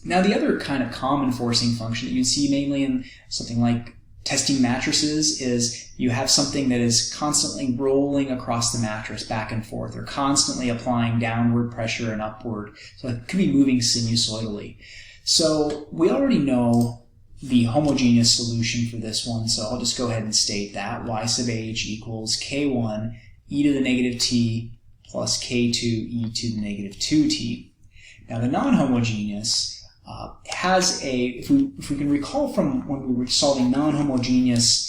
Now the other kind of common forcing function that you'd see mainly in something like testing matrices is you have something that is constantly rolling across the mattress back and forth, or constantly applying downward pressure and upward. So it could be moving sinusoidally. So we already know the homogeneous solution for this one, so I'll just go ahead and state that. Y sub h equals k1 e to the negative t plus k2 e to the negative 2t. Now the non-homogeneous has a, if we can recall from when we were solving non-homogeneous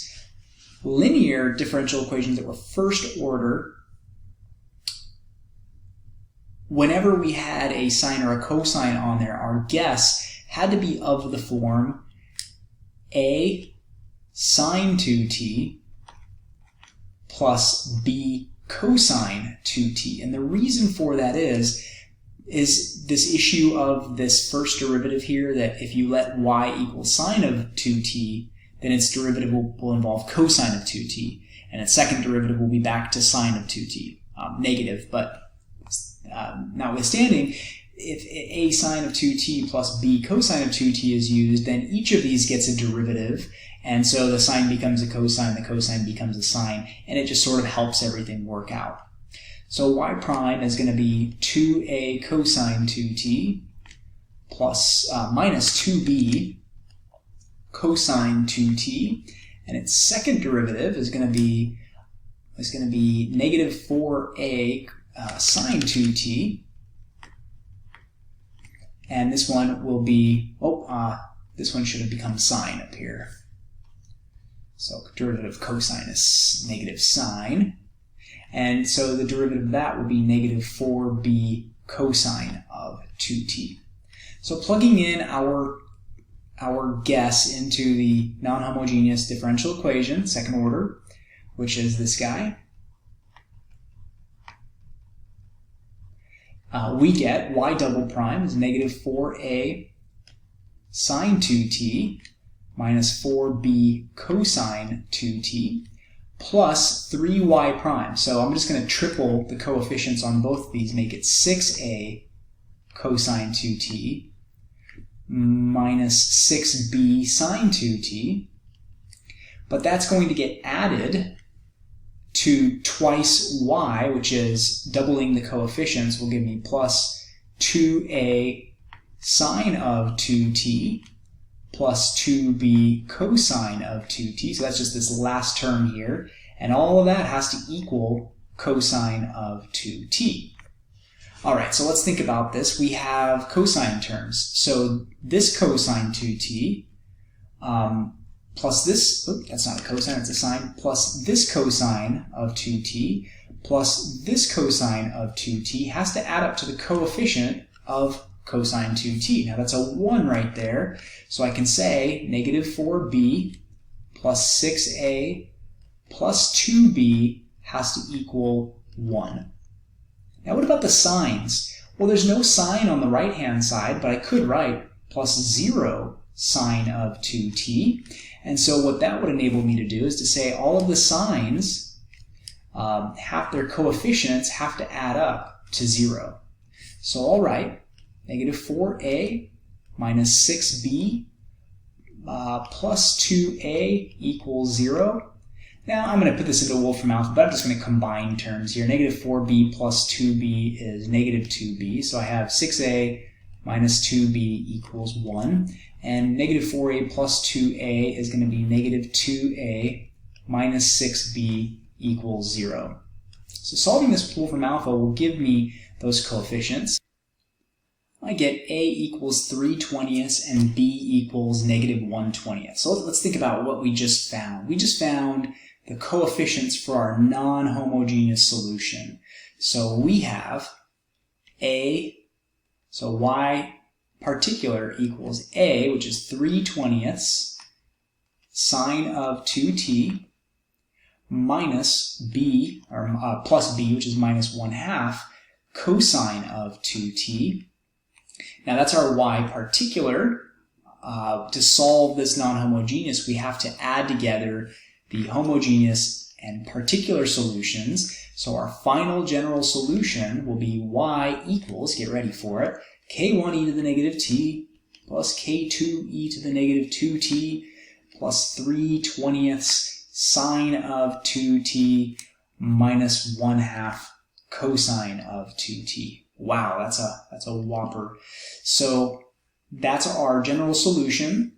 linear differential equations that were first order, whenever we had a sine or a cosine on there, our guess had to be of the form a sine 2t plus b cosine 2t. And the reason for that is this issue of this first derivative here, that if you let y equal sine of 2t, then its derivative will involve cosine of 2t, and its second derivative will be back to sine of 2t, negative. But notwithstanding, if a sine of 2t plus b cosine of 2t is used, then each of these gets a derivative, and so the sine becomes a cosine, the cosine becomes a sine, and it just sort of helps everything work out. So y prime is going to be 2a cosine 2t plus minus 2b cosine 2t, and its second derivative is going to be negative 4a sine 2t, and this one will be, this one should have become sine up here. So derivative of cosine is negative sine. And so the derivative of that will be negative 4b cosine of 2t. So plugging in our guess into the non-homogeneous differential equation, second order, which is this guy, we get y double prime is negative 4a sine 2t minus 4b cosine 2t plus 3y prime. So I'm just going to triple the coefficients on both of these, make it 6a cosine 2t minus 6b sine 2t. But that's going to get added to twice y, which is doubling the coefficients, will give me plus 2a sine of 2t plus 2b cosine of 2t. So that's just this last term here. And all of that has to equal cosine of 2t. All right, so let's think about this. We have cosine terms. So this cosine 2t plus this, that's not a cosine, it's a sine, plus this cosine of 2t plus this cosine of 2t has to add up to the coefficient of cosine 2t. Now that's a 1 right there, so I can say negative 4b plus 6a plus 2b has to equal 1. Now what about the sines? Well, there's no sine on the right-hand side, but I could write plus 0 sine of 2t. And so what that would enable me to do is to say all of the sines, their coefficients have to add up to 0. So I'll write negative 4a minus 6b plus 2a equals 0. Now I'm going to put this into Wolfram alphabet, but I'm just going to combine terms here. Negative 4b plus 2b is negative 2b, so I have 6a minus 2b equals 1. And negative 4a plus 2a is going to be negative 2a minus 6b equals 0. So solving this Wolfram alpha will give me those coefficients. I get a equals 3/20 and b equals negative 1/20. So let's think about what we just found. We just found the coefficients for our non-homogeneous solution. So we have a, so y particular equals a, which is 3/20 sine of 2t, minus b, or plus b, which is minus 1/2 cosine of 2t. Now that's our y particular. To solve this non-homogeneous, we have to add together the homogeneous and particular solutions. So our final general solution will be y equals, get ready for it, k1 e to the negative t plus k2e to the negative 2t plus 3/20 sine of 2t minus 1/2 cosine of 2t. Wow, that's a whopper. So that's our general solution.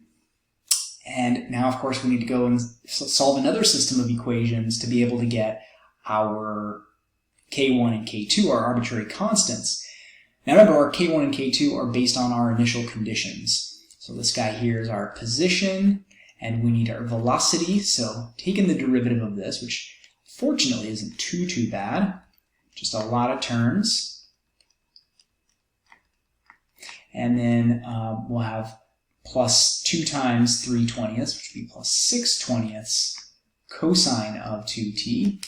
And now, of course, we need to go and solve another system of equations to be able to get our k1 and k2, our arbitrary constants. Now remember, our k1 and k2 are based on our initial conditions. So this guy here is our position, and we need our velocity. So taking the derivative of this, which fortunately isn't too bad, just a lot of terms. And then we'll have plus 2 times 3/20, which would be plus 6/20 cosine of 2t.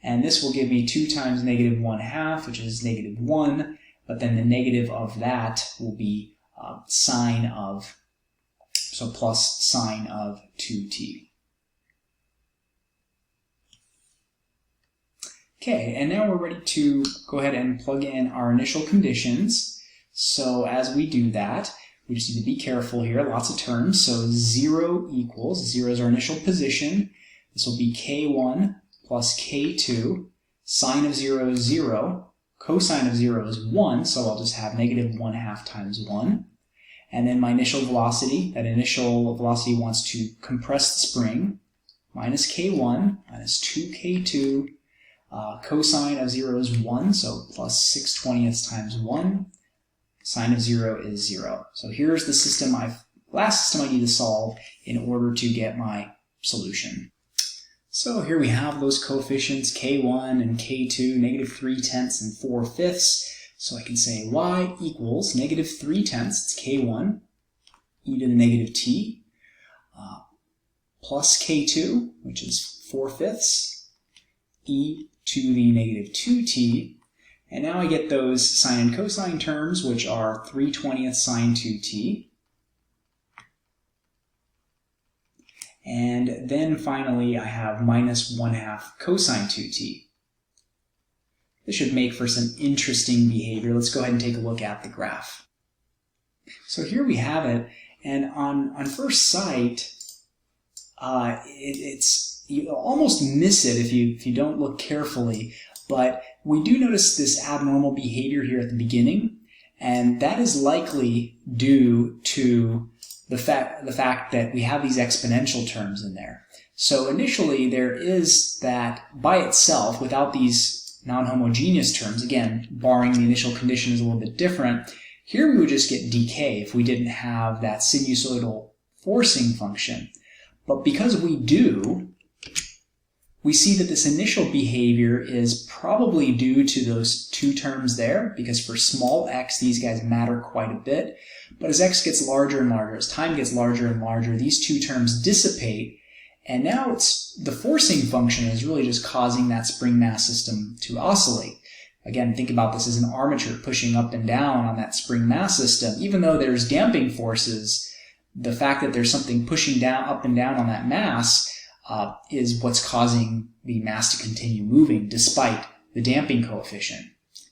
And this will give me 2 times negative 1/2, which is negative 1. But then the negative of that will be sine of, so plus sine of 2t. Okay, and now we're ready to go ahead and plug in our initial conditions. So as we do that, we just need to be careful here, lots of terms. So 0 equals, 0 is our initial position. This will be k1 plus k2. Sine of 0 is 0. Cosine of 0 is 1, so I'll just have negative 1/2 times 1. And then my initial velocity, that initial velocity wants to compress the spring, minus k1 minus 2k2. Cosine of 0 is 1, so plus 6/20 times 1. Sine of 0 is 0. So here's the system last system I need to solve in order to get my solution. So here we have those coefficients k1 and k2, negative 3/10 and 4/5. So I can say y equals negative 3/10, it's k1, e to the negative t, plus k2, which is 4/5, e to the negative 2t. And now I get those sine and cosine terms, which are 3/20 sine 2t. And then finally, I have minus 1/2 cosine 2t. This should make for some interesting behavior. Let's go ahead and take a look at the graph. So here we have it, and on first sight, you almost miss it if you don't look carefully. But we do notice this abnormal behavior here at the beginning, and that is likely due to the fact that we have these exponential terms in there. So initially there is that by itself, without these non-homogeneous terms, again, barring the initial condition is a little bit different, here we would just get decay if we didn't have that sinusoidal forcing function. But because we do, we see that this initial behavior is probably due to those two terms there, because for small x, these guys matter quite a bit. But as x gets larger and larger, as time gets larger and larger, these two terms dissipate, and now the forcing function is really just causing that spring mass system to oscillate. Again, think about this as an armature pushing up and down on that spring mass system. Even though there's damping forces, the fact that there's something pushing up and down on that mass is what's causing the mass to continue moving despite the damping coefficient.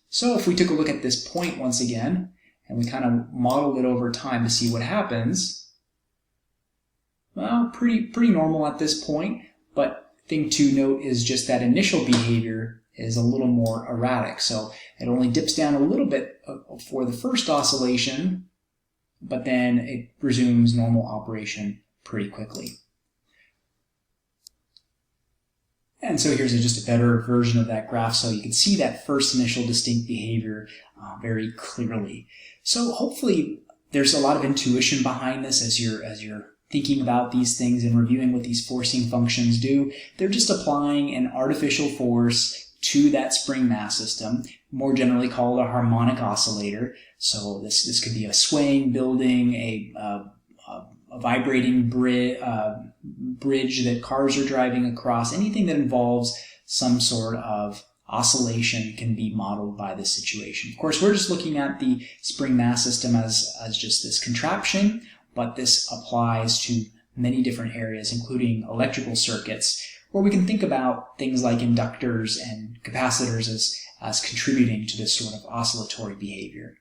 So if we took a look at this point once again, and we kind of modeled it over time to see what happens, well, pretty normal at this point, but thing to note is just that initial behavior is a little more erratic. So it only dips down a little bit for the first oscillation, but then it resumes normal operation pretty quickly. And so here's just a better version of that graph, so you can see that first initial distinct behavior very clearly. So hopefully there's a lot of intuition behind this as you're thinking about these things and reviewing what these forcing functions do. They're just applying an artificial force to that spring mass system, more generally called a harmonic oscillator. So this could be a swaying building, a vibrating bridge that cars are driving across. Anything that involves some sort of oscillation can be modeled by this situation. Of course, we're just looking at the spring mass system as just this contraption, but this applies to many different areas, including electrical circuits, where we can think about things like inductors and capacitors as contributing to this sort of oscillatory behavior.